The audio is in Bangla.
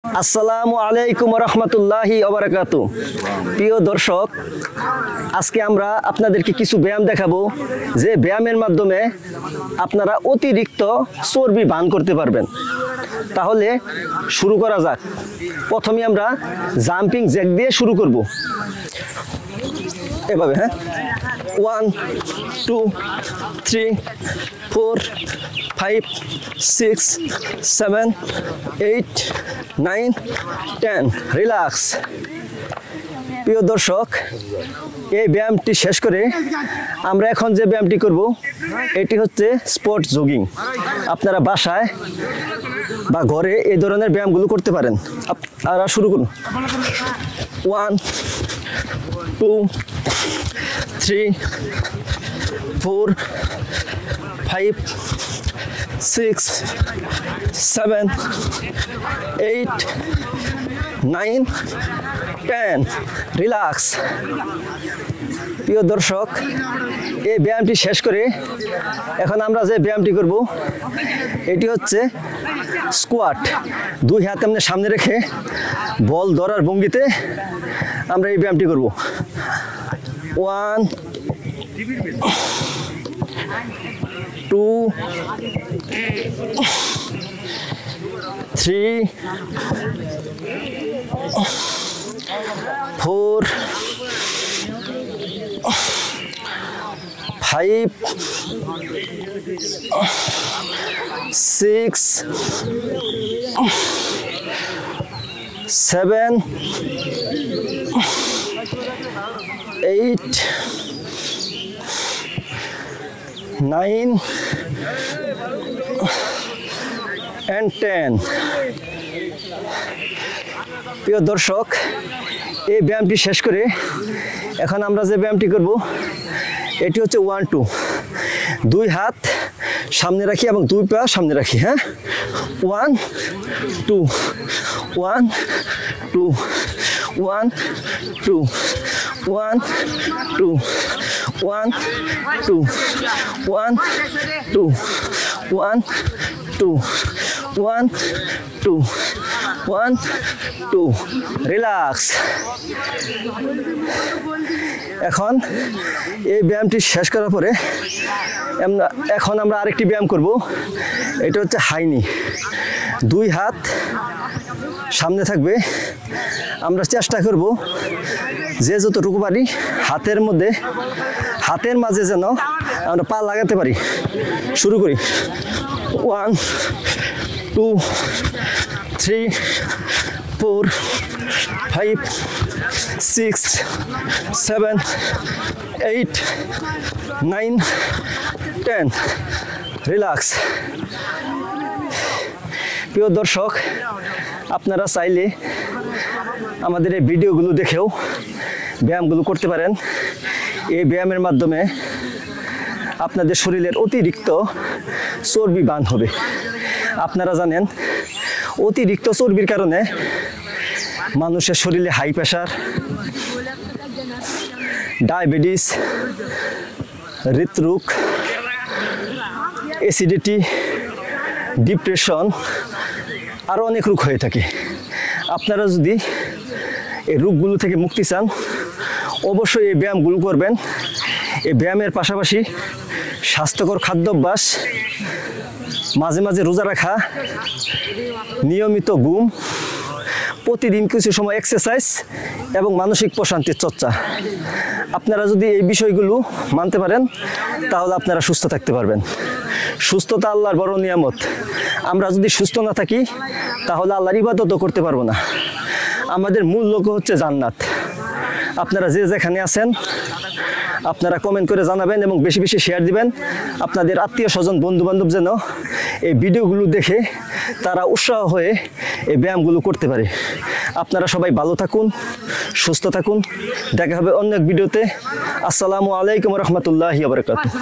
আসসালামু আলাইকুম রহমতুল্লাহি ওবারাকাতু। প্রিয় দর্শক, আজকে আমরা আপনাদেরকে কিছু ব্যায়াম দেখাবো যে ব্যায়ামের মাধ্যমে আপনারা অতিরিক্ত চর্বি বার্ন করতে পারবেন। তাহলে শুরু করা যাক। প্রথমে আমরা জাম্পিং জ্যাক দিয়ে শুরু করব। এভাবে, হ্যাঁ, 1 2 3 4 5 6 7 8 9 10। রিল্যাক্স। প্রিয় দর্শক, এই ব্যায়ামটি শেষ করে আমরা এখন যে ব্যায়ামটি করব এটি হচ্ছে স্পট জগিং। আপনারা বাসায় বা ঘরে এই ধরনের ব্যায়ামগুলো করতে পারেন। আপনারা শুরু করুন। 1 2 3 4 5 6 7 8 9 10। রিল্যাক্স। প্রিয় দর্শক, এই ব্যায়ামটি শেষ করে এখন আমরা যে ব্যায়ামটি করব এটি হচ্ছে স্কোয়াট। দুই হাত এমনি সামনে রেখে বল ধরার ভঙ্গিতে আমরা এই ব্যায়ামটি করব। 1 2 3 4 5 6 7 8 9 and 10। প্রিয় দর্শক, এই ব্যায়ামটি শেষ করে এখন আমরা যে ব্যায়ামটি করব এটি হচ্ছে 1 2। দুই হাত সামনে রাখি এবং দুই পা সামনে রাখি। হ্যাঁ, 1 2 1 2 1 2 1 2 1 2 1 2 1 2 1 2 1 2। রিল্যাক্স। এখন এই ব্যায়ামটি শেষ করার পরে এখন আমরা আরেকটি ব্যায়াম করব। এটা হচ্ছে হাইনি। দুই হাত সামনে থাকবে। আমরা চেষ্টা করব যে যতটুকু পারি হাতের মাঝে যেন আমরা পা লাগাতে পারি। শুরু করি। 1 2 3 4 5 6 7 8 9 10। রিল্যাক্স। প্রিয় দর্শক, আপনারা চাইলে আমাদের এই ভিডিওগুলো দেখেও ব্যায়ামগুলো করতে পারেন। এই ব্যায়ামের মাধ্যমে আপনাদের শরীরের অতিরিক্ত চর্বি বার্ন হবে। আপনারা জানেন, অতিরিক্ত চর্বির কারণে মানুষের শরীরে হাই প্রেশার, ডায়াবেটিস, হৃদরোগ, অ্যাসিডিটি, ডিপ্রেশন আরও অনেক রোগ হয়ে থাকে। আপনারা যদি এই রোগগুলো থেকে মুক্তি চান, অবশ্যই এই ব্যায়ামগুলো করবেন। এই ব্যায়ামের পাশাপাশি স্বাস্থ্যকর খাদ্যাভ্যাস, মাঝে মাঝে রোজা রাখা, নিয়মিত ঘুম, প্রতিদিন কিছু সময় এক্সারসাইজ এবং মানসিক প্রশান্তির চর্চা। আপনারা যদি এই বিষয়গুলো মানতে পারেন তাহলে আপনারা সুস্থ থাকতে পারবেন। সুস্থতা আল্লাহর বড় নিয়ামত। আমরা যদি সুস্থ না থাকি তাহলে আল্লাহর ইবাদতও করতে পারবো না। আমাদের মূল লক্ষ্য হচ্ছে জান্নাত। আপনারা যে যেখানে আছেন আপনারা কমেন্ট করে জানাবেন এবং বেশি বেশি শেয়ার দিবেন। আপনাদের আত্মীয় স্বজন, বন্ধু বান্ধব যেন এই ভিডিওগুলো দেখে তারা উৎসাহ হয়ে এই ব্যায়ামগুলো করতে পারে। আপনারা সবাই ভালো থাকুন, সুস্থ থাকুন। দেখা হবে অন্য এক ভিডিওতে। আসসালামু আলাইকুম রহমতুল্লাহি ওয়া বারাকাতুহু।